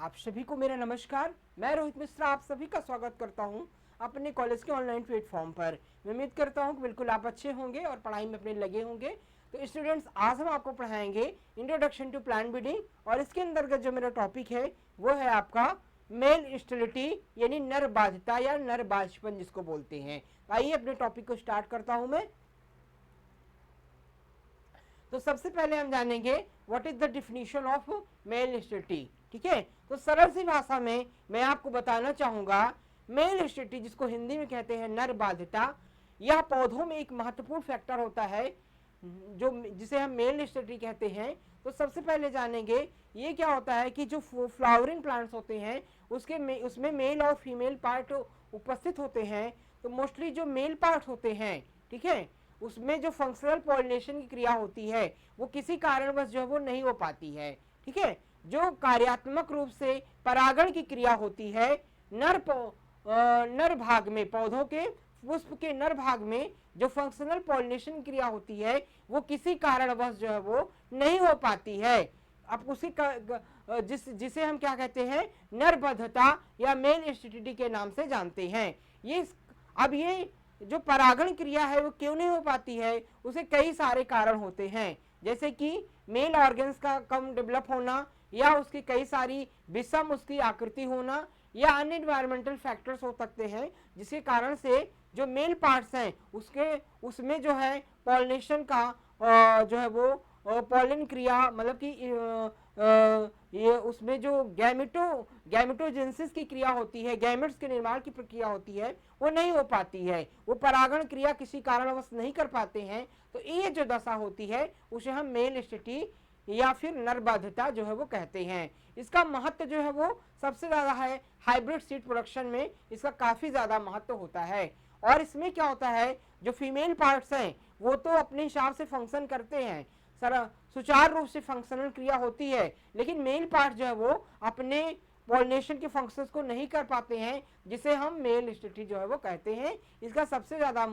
आप सभी को मेरा नमस्कार। मैं रोहित मिश्रा आप सभी का स्वागत करता हूं अपने कॉलेज के ऑनलाइन प्लेटफॉर्म पर। मैं उम्मीद करता हूं कि बिल्कुल आप अच्छे होंगे और पढ़ाई में अपने लगे होंगे। तो स्टूडेंट्स, आज हम आपको पढ़ाएंगे इंट्रोडक्शन टू प्लान ब्रीडिंग और इसके अंतर्गत जो मेरा टॉपिक है वो है आपका मेल स्टेरिलिटी यानी नर बाध्यता या नर बांझपन जिसको बोलते हैं। आइए अपने टॉपिक को स्टार्ट करता हूं मैं। तो सबसे पहले हम जानेंगे what is the definition of male sterility. ठीक है, तो सरल सी भाषा में मैं आपको बताना चाहूंगा मेल स्टेरिलिटी जिसको हिंदी में कहते हैं नर बाध्यता, यह पौधों में एक महत्वपूर्ण फैक्टर होता है जो जिसे हम मेल स्टेरिलिटी कहते हैं। तो सबसे पहले जानेंगे ये क्या होता है कि जो फ्लावरिंग प्लांट्स होते हैं उसमें मेल और फीमेल पार्ट उपस्थित होते हैं। तो मोस्टली जो मेल पार्ट होते हैं, ठीक है, उसमें जो फंक्शनल पॉलिनेशन की क्रिया होती है वो किसी कारणवश जो है वो नहीं हो पाती है। ठीक है, जो कार्यात्मक रूप से परागण की क्रिया होती है नर भाग में, पौधों के पुष्प के नर भाग में जो फंक्शनल पॉलिनेशन क्रिया होती है वो किसी कारणवश जो है वो नहीं हो पाती है। अब उसी जिसे हम क्या कहते हैं नरबद्धता या मेल स्टेरिलिटी के नाम से जानते हैं। ये जो परागण क्रिया है वो क्यों नहीं हो पाती है, उसे कई सारे कारण होते हैं, जैसे कि मेल ऑर्गन्स का कम डेवलप होना या उसकी कई सारी विषम उसकी आकृति होना या अन्य एनवायरमेंटल फैक्टर्स हो सकते हैं जिसके कारण से जो मेल पार्ट्स हैं उसमें जो है पॉलिनेशन का जो है वो पॉलिन क्रिया मतलब कि ये उसमें जो गैमेटोजेनेसिस की क्रिया होती है, गैमेट्स के निर्माण की प्रक्रिया होती है वो नहीं हो पाती है, वो परागण क्रिया किसी कारणवश नहीं कर पाते हैं। तो ये जो दशा होती है उसे हम मेल स्टेरिलिटी या फिर नरबाध्यता जो है वो कहते हैं। इसका महत्व जो है वो सबसे ज्यादा है हाइब्रिड सीड प्रोडक्शन में, इसका काफी ज्यादा महत्व होता है। और इसमें क्या होता है, जो फीमेल पार्ट्स हैं वो तो अपने हिसाब से फंक्शन करते हैं, सुचारू रूप से फंक्शनल क्रिया होती है, लेकिन मेल पार्ट जो है वो अपने पॉलिनेशन के फंक्शंस को नहीं कर पाते हैं, जिसे हम मेल स्टेरिलिटी जो है वो कहते हैं। इसका सबसे ज्यादा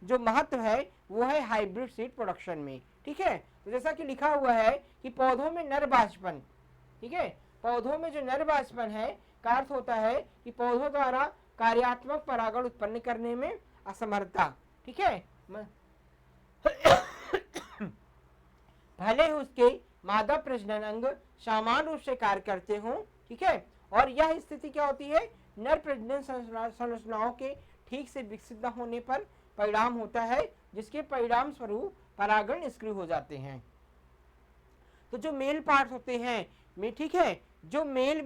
जो महत्व है वो है हाइब्रिड सीड प्रोडक्शन में। ठीक है, तो जैसा कि लिखा हुआ है कि पौधों में नर बांझपन, ठीक है, पौधों में जो नर बांझपन है का अर्थ होता है कि पौधों द्वारा कार्यात्मक परागण उत्पन्न करने में असमर्थता। ठीक है, भले ही उसके मादा प्रजनन अंग समान रूप से कार्य करते हों। ठीक है, और यह स्थिति क्या होती है, नर प्रजनन संरचनाओं के ठीक से विकसित न होने पर परिणाम होता है, जिसके परिणाम स्वरूप परागण निष्क्रिय हो जाते हैं। तो जो मेल पार्ट्स होते हैं, ठीक है, जो मेल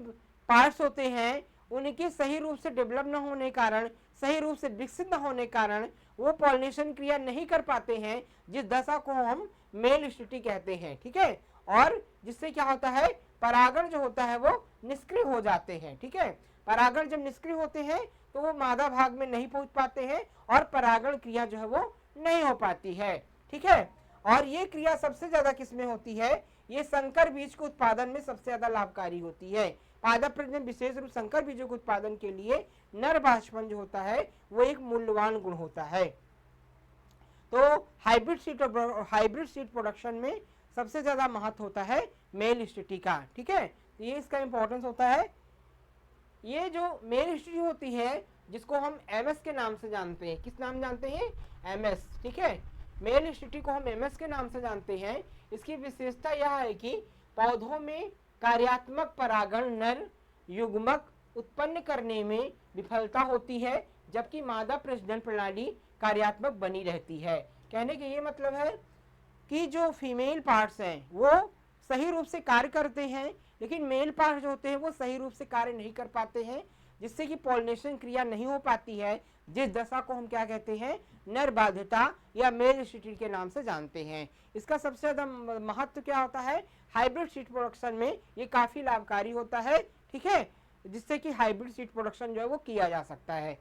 पार्ट्स होते हैं उनके सही रूप से डेवलप न होने कारण, सही रूप से विकसित न होने कारण वो पॉलिनेशन क्रिया नहीं कर पाते हैं, जिस दशा को हम मेल स्टेरिलिटी कहते हैं। ठीक है, और जिससे क्या होता है, परागण जो होता है वो निष्क्रिय हो जाते हैं। ठीक है, परागण जब निष्क्रिय होते हैं तो वो मादा भाग में नहीं पहुंच पाते हैं और परागण क्रिया जो है वो नहीं हो पाती है। ठीक है, और ये क्रिया सबसे ज्यादा किसमें होती है, ये संकर बीज के उत्पादन में सबसे ज्यादा लाभकारी होती है। पादप प्रजनन विशेष रूप संकर बीजों के उत्पादन के लिए नर बांझपन जो होता है वो एक मूल्यवान गुण होता है। तो हाइब्रिड सीड प्रोडक्शन में सबसे ज्यादा महत्व होता है मेल स्टेरिलिटी का। ठीक है, तो ये इसका इंपॉर्टेंस होता है। ये जो मेल स्टेरिलिटी होती है जिसको हम एमएस के नाम से जानते हैं, किस नाम जानते हैं, एमएस। ठीक है, मेल स्टेरिलिटी को हम एमएस के नाम से जानते हैं। इसकी विशेषता यह है कि पौधों में कार्यात्मक परागण नर युग्मक उत्पन्न करने में विफलता होती है, जबकि मादा प्रजनन प्रणाली कार्यात्मक बनी रहती है। कहने का ये मतलब है कि जो फीमेल पार्ट्स हैं वो सही रूप से कार्य करते हैं, लेकिन मेल पार्ट जो होते हैं वो सही रूप से कार्य नहीं कर पाते हैं, जिससे कि पॉलिनेशन क्रिया नहीं हो पाती है, जिस दशा को हम क्या कहते हैं, नर बाध्यता या मेल स्टेरिलिटी के नाम से जानते हैं। इसका सबसे ज्यादा महत्व क्या होता है, हाइब्रिड सीड प्रोडक्शन में ये काफी लाभकारी होता है। ठीक है, जिससे कि हाइब्रिड सीड प्रोडक्शन जो है वो किया जा सकता है।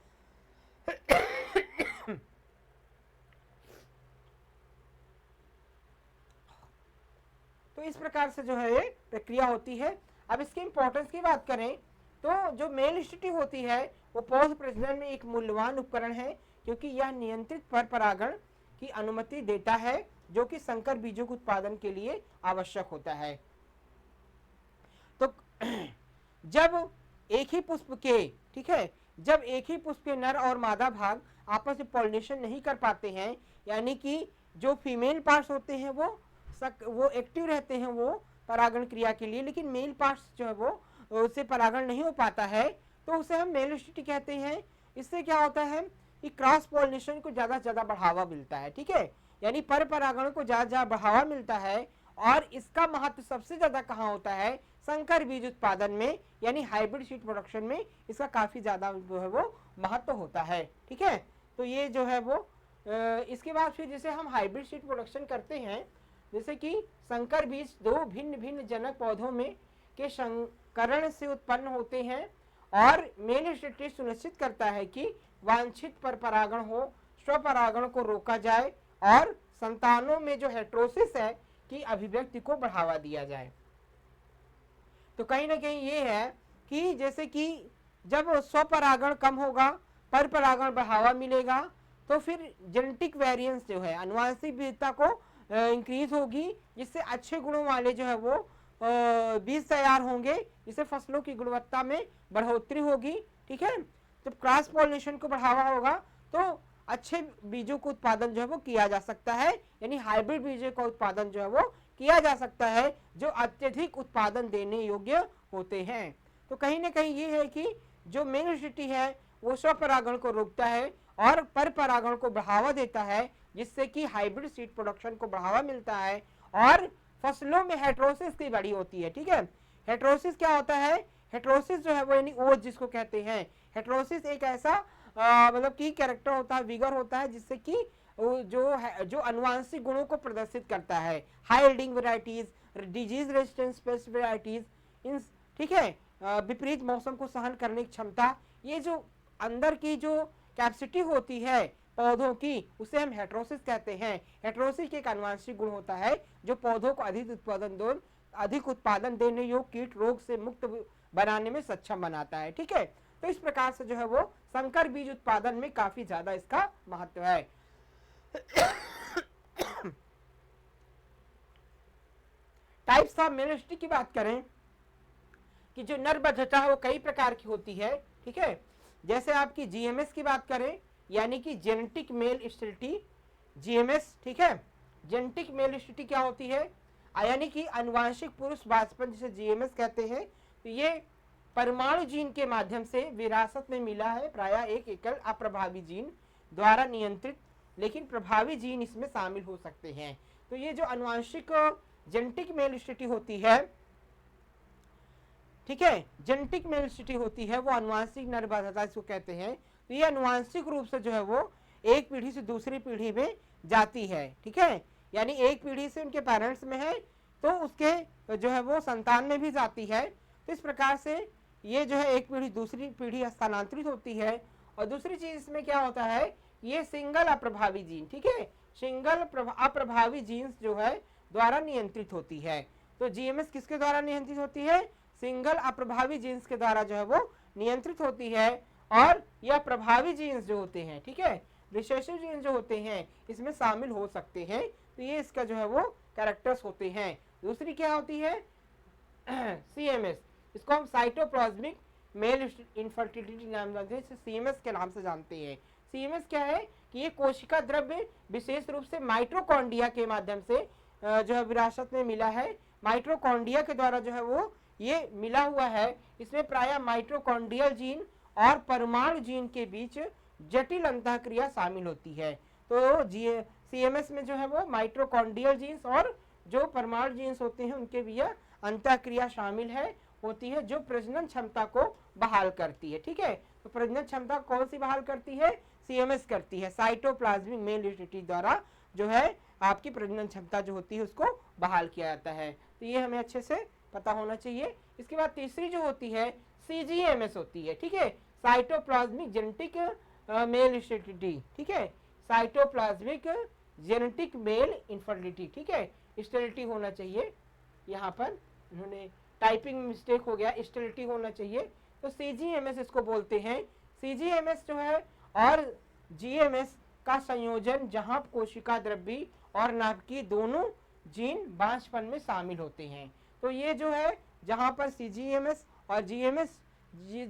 तो इस प्रकार से जो है ये प्रक्रिया होती है। अब इसके इंपॉर्टेंस की बात करें तो जो मेल स्टेरिलिटी होती है वो पौध प्रजनन में एक मूल्यवान उपकरण है, क्योंकि यह नियंत्रित पर परागण की अनुमति देता है, जो कि संकर बीजों के उत्पादन के लिए आवश्यक होता है। तो जब एक ही पुष्प के, ठीक है, जब एक ही पुष्प के नर और मादा भाग आपस में पॉलिनेशन नहीं कर पाते हैं, यानी कि जो फीमेल पार्ट्स होते हैं वो एक्टिव रहते हैं वो परागण क्रिया के लिए, लेकिन मेल पार्ट्स जो है वो उससे परागण नहीं हो पाता है, तो उसे हम मेल स्टेरिलिटी कहते हैं। इससे क्या होता है कि क्रॉस पॉलिनेशन को ज़्यादा से ज़्यादा बढ़ावा मिलता है, ठीक है, यानी पर परागण को ज़्यादा ज़्यादा बढ़ावा मिलता है। और इसका महत्व सबसे ज़्यादा कहाँ होता है, संकर बीज उत्पादन में, यानी हाइब्रिड सीड प्रोडक्शन में इसका काफ़ी ज़्यादा जो है वो महत्व होता है, ठीक है। तो ये जो है वो इसके बाद फिर जैसे हम हाइब्रिड सीड प्रोडक्शन करते हैं, जैसे कि संकर बीज दो भिन्न भिन्न जनक पौधों में के संकरण से उत्पन्न होते हैं और मेल स्टेरिलिटी सुनिश्चित करता है कि वांछित पर परागण हो, स्वपरागण को रोका जाए और संतानों में जो हेट्रोसिस है की अभिव्यक्ति को बढ़ावा दिया जाए। तो कहीं ना कहीं ये है कि जैसे कि जब स्वपरागण कम होगा, पर परागण बढ़ावा मिलेगा, तो फिर जेनेटिक वेरिएंस जो है, आनुवंशिक विविधता को इंक्रीज होगी, जिससे अच्छे गुणों वाले जो है वो बीज तैयार होंगे, जिससे फसलों की गुणवत्ता में बढ़ोतरी होगी, ठीक है। जब क्रॉस पॉलिनेशन को बढ़ावा होगा तो अच्छे बीजों का उत्पादन जो है वो किया जा सकता है, यानी हाइब्रिड बीजों का उत्पादन जो है वो किया जा सकता है, जो अत्यधिक उत्पादन देने योग्य होते हैं। तो कहीं ना कहीं ये है कि जो मेल स्टेरिलिटी है वो स्वपरागण को रोकता है और पर परागण को बढ़ावा देता है, जिससे कि हाइब्रिड सीड प्रोडक्शन को बढ़ावा मिलता है और फसलों में हेट्रोसिस की बड़ी होती है, ठीक है। हेट्रोसिस क्या होता है, हेट्रोसिस जो है वो यानी ओज जिसको कहते हैं, हेट्रोसिस एक ऐसा मतलब की कैरेक्टर होता है, विगर होता है, जिससे कि जो अनुवांशिक गुणों को प्रदर्शित करता है, high yielding varieties, disease resistance pest varieties, इन, ठीक है, विपरीत मौसम को सहन करने की क्षमता, ये जो अंदर की जो कैपेसिटी होती है पौधों की, उसे हम हेट्रोसिस कहते हैं। हेट्रोसिस एक अनुवांशिक गुण होता है जो पौधों को अधिक उत्पादन देने योग्य कीट रोग से मुक्त बनाने में सक्षम बनाता है, ठीक है। तो इस प्रकार से जो है वो संकर बीज उत्पादन में काफी ज्यादा इसका महत्व है। टाइप्स ऑफ मेल स्टेरिलिटी की बात करें कि जो नर बद्धता है वो कई प्रकार की होती है, ठीक है। जैसे आपकी जीएमएस की बात करें, यानी कि जेनेटिक मेल स्टेरिलिटी, जीएमएस, ठीक है। जेनेटिक मेल स्टेरिलिटी क्या होती है, यानी कि अनुवांशिक पुरुष वाष्पन जिसे जीएमएस कहते हैं। तो ये परमाणु जीन के माध्यम से विरासत में मिला है, प्रायः एक एकल अप्रभावी जीन द्वारा नियंत्रित, लेकिन प्रभावी जीन इसमें शामिल हो सकते हैं। तो ये जो अनुवांशिक जेनेटिक मेल स्टेरिलिटी होती है, ठीक है, जेनेटिक मेल स्टेरिलिटी होती है वो अनुवांशिक नर बद्धता इसको कहते हैं। तो ये अनुवांशिक रूप से जो है वो एक पीढ़ी से दूसरी पीढ़ी में जाती है, ठीक है, यानी एक पीढ़ी से उनके पेरेंट्स में है तो उसके जो है वो संतान में भी जाती है। तो इस प्रकार से ये जो है एक पीढ़ी दूसरी पीढ़ी स्थानांतरित होती है। और दूसरी चीज इसमें क्या होता है, ये सिंगल अप्रभावी जीन, ठीक है, सिंगल अप्रभावी जीन्स जो है द्वारा नियंत्रित होती है। तो जीएमएस किसके द्वारा नियंत्रित होती है, सिंगल अप्रभावी जीन्स के द्वारा जो है वो नियंत्रित होती है। और यह प्रभावी जीन्स जो होते हैं, ठीक है, रिसेसिव जीन्स जो होते हैं इसमें शामिल हो सकते हैं। तो ये इसका जो है वो कैरेक्टर्स होते हैं। दूसरी क्या होती है, सीएमएस, इसको हम साइटोप्लाज्मिक मेल इनफर्टिलिटी नाम जानते हैं, सीएमएस के नाम से जानते हैं। सीएमएस क्या है कि ये कोशिका द्रव्य विशेष रूप से माइटोकॉन्ड्रिया के माध्यम से जो है विरासत में मिला है। माइटोकॉन्ड्रिया के द्वारा जो है वो ये मिला हुआ है। इसमें प्रायः माइटोकॉन्ड्रियल जीन और परमाणु जीन के बीच जटिल अंतःक्रिया शामिल होती है। तो सीएमएस में जो है वो माइटोकॉन्ड्रियल जीन्स और जो परमाणु जीन्स होते हैं उनके भी यह अंतःक्रिया शामिल है होती है, जो प्रजनन क्षमता को बहाल करती है, ठीक है। तो प्रजनन क्षमता कौन सी बहाल करती है, सीएमएस करती है, साइटोप्लाज्मिक मेल स्टेरिलिटी द्वारा जो है आपकी प्रजनन क्षमता जो होती है उसको बहाल किया जाता है। तो ये हमें अच्छे से पता होना चाहिए। इसके बाद तीसरी जो होती है सीजीएमएस होती है, ठीक है, साइटोप्लाज्मिक जेनेटिक मेल स्टेरिलिटी, ठीक है, साइटोप्लाज्मिक जेनेटिक मेल इनफर्टिलिटी, ठीक है, स्टेरिलिटी होना चाहिए, यहाँ पर उन्होंने टाइपिंग मिस्टेक हो गया, स्टेरिलिटी होना चाहिए। तो सीजीएमएस इसको बोलते हैं। सीजीएमएस जो है और जीएमएस का संयोजन जहां कोशिका द्रव्य और नाभिकीय दोनों जीन बांझपन में शामिल होते हैं। तो ये जो है जहां पर सीजीएमएस और GMS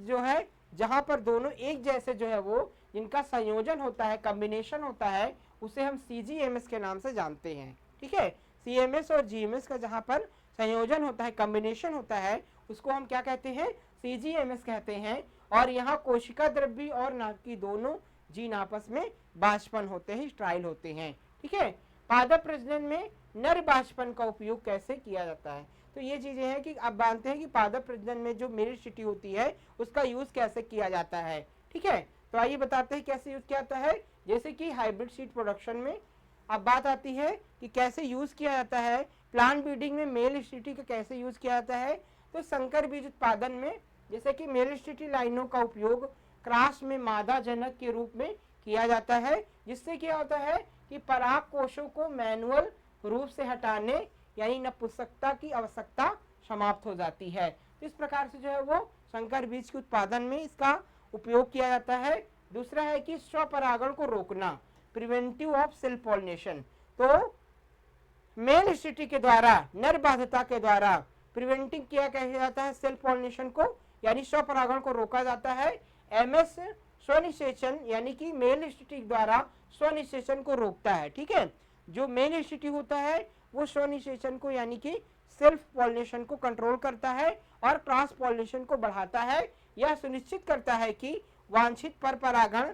जो है जहां पर दोनों एक जैसे जो है वो जिनका संयोजन होता है, कॉम्बिनेशन होता है, उसे हम CGMS के नाम से जानते हैं। ठीक है, CMS और GMS का जहां पर संयोजन होता है, कॉम्बिनेशन होता है, उसको हम क्या कहते हैं, CGMS कहते हैं। और यहाँ कोशिका द्रव्य और नाभिकी दोनों जीन आपस में बाष्पन होते हैं, स्ट्राइल होते हैं। ठीक है, पादप प्रजनन में नर बाष्पन का उपयोग कैसे किया जाता है? तो ये चीजें हैं कि आप जानते हैं कि पादप प्रजनन में जो मेरिस्टिटी होती है उसका यूज कैसे किया जाता है। ठीक है, तो आइए बताते हैं कैसे यूज किया जाता है। जैसे कि हाइब्रिड सीड प्रोडक्शन में अब बात आती है कि कैसे यूज किया जाता है, प्लांट ब्रीडिंग में मेल स्थिति का कैसे यूज किया जाता है। तो संकर बीज उत्पादन में जैसे कि मेल स्थिति लाइनों का उपयोग क्रॉस में मादा जनक के रूप में किया जाता है, जिससे क्या होता है कि पराग कोशों को मैनुअल रूप से हटाने यानी नपुंसकता की आवश्यकता समाप्त हो जाती है। तो इस प्रकार से जो है वो संकर बीज के उत्पादन में इसका उपयोग किया जाता है। दूसरा है कि स्वपरागण को रोकना, प्रिवेंटिव ऑफ सेल्फ पॉलिनेशन। तो मेल स्थिति के द्वारा, नर बाध्यता के द्वारा प्रिवेंटिंग किया जाता है सेल्फ पॉलिनेशन को, यानी स्वपरागण को रोका जाता है। MS स्वनिषेचन यानी कि मेल स्थिति द्वारा स्वनिषेचन को रोकता है। ठीक है, जो मेल स्थिति होता है वो स्वनिषेचन को यानी कि सेल्फ पॉलिनेशन को कंट्रोल करता है और क्रॉस पॉलिनेशन को बढ़ाता है। यह सुनिश्चित करता है कि वांछित पर परागण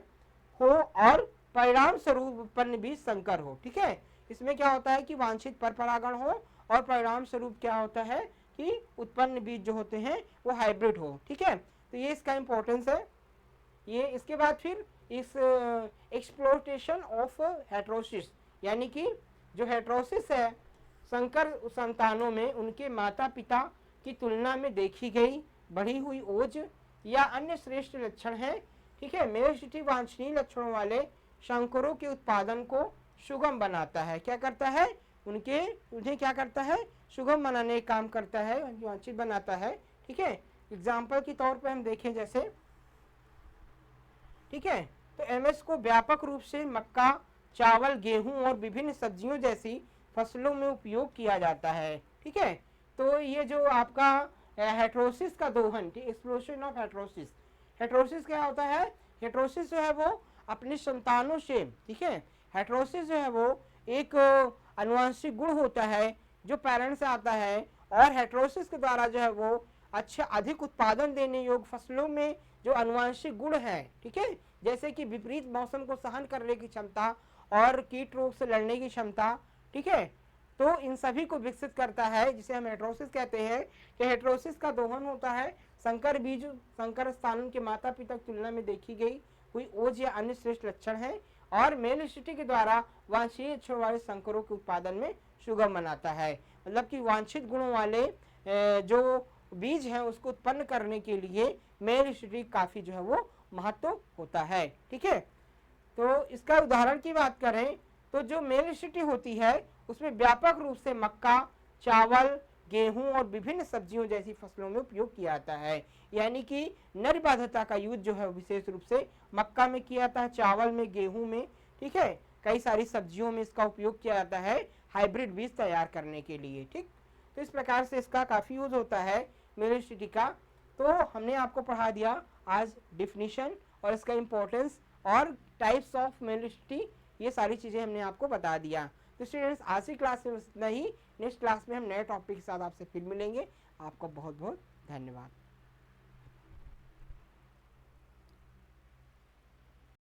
हो और परिणाम स्वरूप उत्पन्न बीज संकर हो। ठीक है, इसमें क्या होता है कि वांछित पर परागण हो और परिणाम स्वरूप क्या होता है कि उत्पन्न बीज जो होते हैं वो हाइब्रिड हो। ठीक है, तो ये इसका इंपॉर्टेंस है। ये इसके बाद फिर इस एक्सप्लोटेशन ऑफ हेट्रोसिस, यानी कि जो हेट्रोसिस है संकर संतानों में उनके माता पिता की तुलना में देखी गई बढ़ी हुई ओज या अन्य श्रेष्ठ लक्षण है। ठीक है, मेरिस्टिटी वांछनीय लक्षणों वाले संकरों के उत्पादन को सुगम बनाता है। क्या करता है, उन्हें क्या करता है, सुगम बनाने का काम करता है, वांछित बनाता है। ठीक है, एग्जाम्पल के तौर पर हम देखें जैसे, ठीक है, तो MS को व्यापक रूप से मक्का, चावल, गेहूं और विभिन्न सब्जियों जैसी फसलों में उपयोग किया जाता है। ठीक है, तो ये जो आपका हेट्रोसिस का दोहन, एक्सप्लोशन ऑफ हेट्रोसिस, हेट्रोसिस क्या होता है, हेट्रोसिस जो है वो अपनी संतानों से, ठीक है, हेट्रोसिस जो है वो एक अनुवांशिक गुण होता है जो पेरेंट्स से आता है, और हेट्रोसिस के द्वारा जो है वो अच्छा अधिक उत्पादन देने योग्य फसलों में जो अनुवांशिक गुण है, ठीक है, जैसे कि विपरीत मौसम को सहन करने की क्षमता और कीट रोग से लड़ने की क्षमता, ठीक है, तो इन सभी को विकसित करता है, जिसे हम हेट्रोसिस कहते हैं। कि हेट्रोसिस का दोहन होता है संकर बीज संकर स्थानों के माता पिता की तुलना में देखी गई कोई ओज या अन्य श्रेष्ठ लक्षण है, और मेल स्थिति के द्वारा वांछनीय लक्षण वाले संकरों के उत्पादन में सुगम बनाता है। मतलब कि वांछित गुणों वाले जो बीज है उसको उत्पन्न करने के लिए मेल स्थिति काफी जो है वो महत्व होता है। ठीक है, तो इसका उदाहरण की बात करें तो जो मेल स्थिति होती है उसमें व्यापक रूप से मक्का, चावल, गेहूं और विभिन्न सब्जियों जैसी फसलों में उपयोग किया जाता है। यानी कि नर बाध्यता का यूज जो है विशेष रूप से मक्का में किया जाता है, चावल में, गेहूं में, ठीक है, कई सारी सब्जियों में इसका उपयोग किया जाता है हाइब्रिड बीज तैयार करने के लिए। ठीक, तो इस प्रकार से इसका काफी यूज होता है मेल स्थिति का। तो हमने आपको पढ़ा दिया आज डिफिनीशन और इसका इंपॉर्टेंस और टाइप्स ऑफ मेल स्थिति, ये सारी चीजें हमने आपको बता दिया। तो स्टूडेंट्स आज की क्लास में इतना ही, नेक्स्ट क्लास में हम नए टॉपिक के साथ आपसे फिर मिलेंगे। आपका बहुत बहुत धन्यवाद।